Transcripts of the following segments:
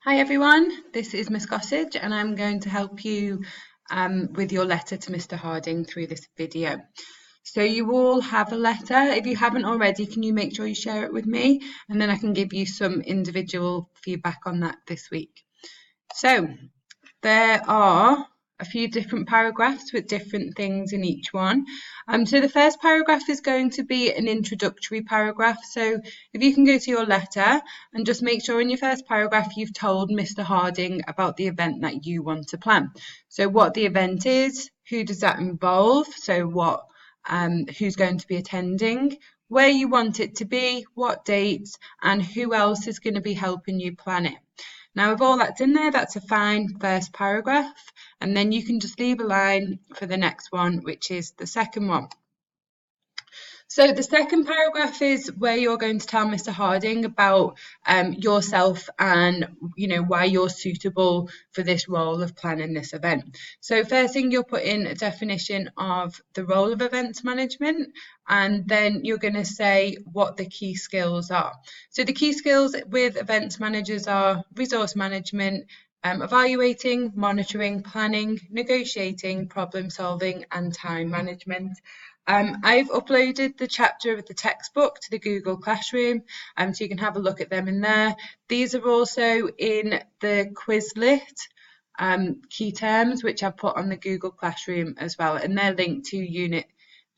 Hi everyone, this is Miss Gossage and I'm going to help you with your letter to Mr. Harding through this video. So you all have a letter. If you haven't already, can you make sure you share it with me and then I can give you some individual feedback on that this week. So there are a few different paragraphs with different things in each one. So the first paragraph is going to be an introductory paragraph. So if you can go to your letter and just make sure in your first paragraph you've told Mr. Harding about the event that you want to plan. So what the event is, who does that involve, so who's going to be attending, where you want it to be, what dates, and who else is going to be helping you plan it. Now, if all that's in there, that's a fine first paragraph, and then you can just leave a line for the next one, which is the second one. So the second paragraph is where you're going to tell Mr. Harding about yourself and why you're suitable for this role of planning this event. So first thing, you'll put in a definition of the role of events management, and then you're going to say what the key skills are. So the key skills with events managers are resource management, evaluating, monitoring, planning, negotiating, problem solving, and time management. I've uploaded the chapter of the textbook to the Google Classroom, so you can have a look at them in there. These are also in the Quizlet key terms, which I've put on the Google Classroom as well, and they're linked to Unit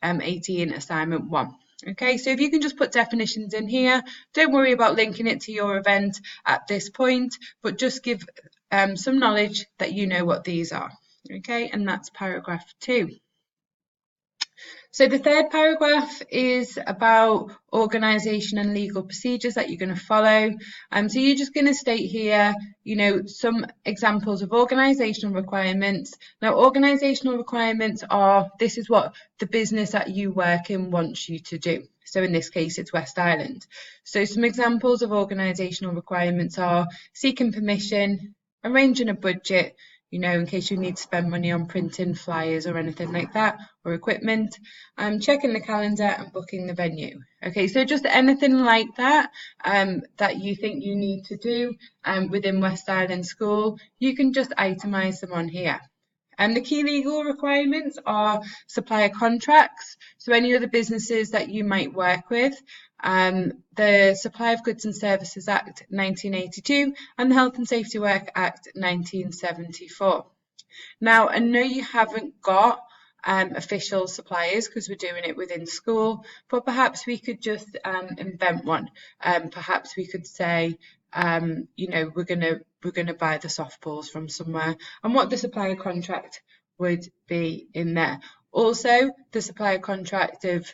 18, Assignment 1. Okay, so if you can just put definitions in here, don't worry about linking it to your event at this point, but just give some knowledge that you know what these are. Okay, and that's paragraph 2. So the third paragraph is about organisation and legal procedures that you're going to follow. So you're just going to state here, some examples of organisational requirements. Now, organisational requirements are, this is what the business that you work in wants you to do. So in this case, it's West Island. So some examples of organisational requirements are seeking permission, arranging a budget, in case you need to spend money on printing flyers or anything like that, or equipment, checking the calendar and booking the venue. Okay, so just anything like that that you think you need to do within West Island School, you can just itemise them on here. And the key legal requirements are supplier contracts, so any other businesses that you might work with, the Supply of Goods and Services Act 1982 and the Health and Safety Work Act 1974. Now, I know you haven't got official suppliers because we're doing it within school, but perhaps we could just invent one. Perhaps we could say, we're gonna buy the softballs from somewhere, and what the supplier contract would be in there. Also, the supplier contract of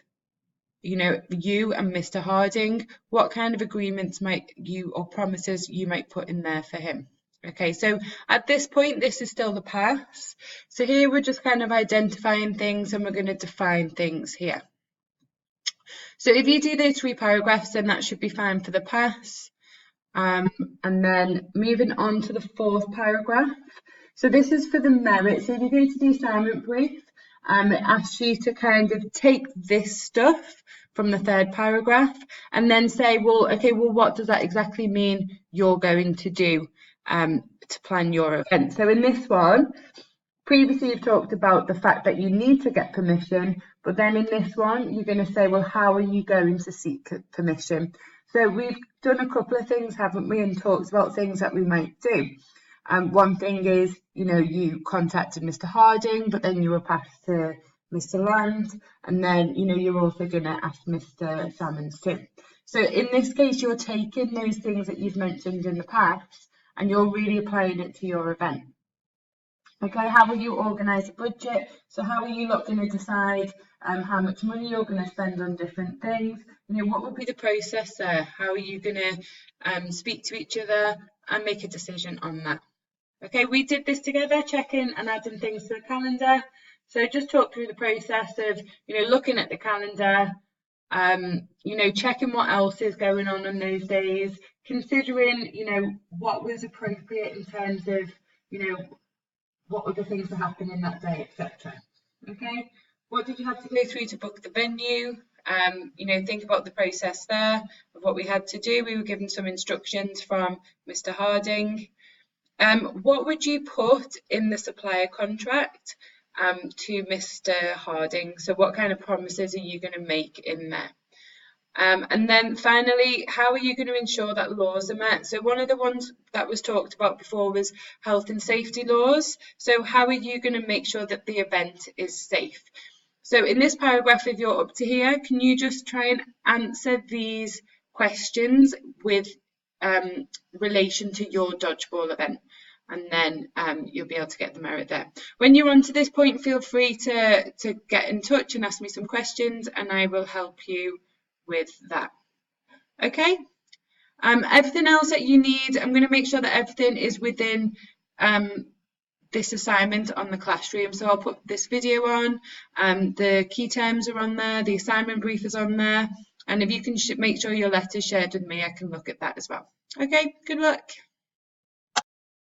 you and Mr. Harding, what kind of agreements might you or promises you might put in there for him. Okay, so at this point, this is still the pass. So here we're just kind of identifying things and we're going to define things here. So if you do those 3 paragraphs, then that should be fine for the pass. And then moving on to the 4th paragraph. So this is for the merit. So if you go to the assignment brief, it asks you to kind of take this stuff from the 3rd paragraph and then say, well, what does that exactly mean you're going to do to plan your event? So in this one, previously you've talked about the fact that you need to get permission, but then in this one, you're going to say, well, how are you going to seek permission? So we've done a couple of things, haven't we, and talked about things that we might do. One thing is, you contacted Mr. Harding, but then you were passed to Mr. Land, and then, you're also going to ask Mr. Salmons too. So in this case, you're taking those things that you've mentioned in the past, and you're really applying it to your event. Okay, how will you organise a budget? So how are you not going to decide how much money you're going to spend on different things? What would be the process there? How are you going to speak to each other and make a decision on that? Okay, we did this together, checking and adding things to the calendar. So just talk through the process of, looking at the calendar, checking what else is going on those days, considering, what was appropriate in terms of, what other things were happening that day, etc. Okay, what did you have to go through to book the venue? Think about the process there of what we had to do. We were given some instructions from Mr. Harding. What would you put in the supplier contract to Mr. Harding? So what kind of promises are you going to make in there? And then finally, how are you going to ensure that laws are met? So one of the ones that was talked about before was health and safety laws. So how are you going to make sure that the event is safe? So in this paragraph, if you're up to here, can you just try and answer these questions with relation to your dodgeball event? And then you'll be able to get the merit there. When you're on to this point, feel free to get in touch and ask me some questions, and I will help you with that. Okay, everything else that you need, I'm going to make sure that everything is within this assignment on the classroom. So I'll put this video on, the key terms are on there, the assignment brief is on there, and if you can make sure your letter's shared with me, I can look at that as well. Okay, good luck.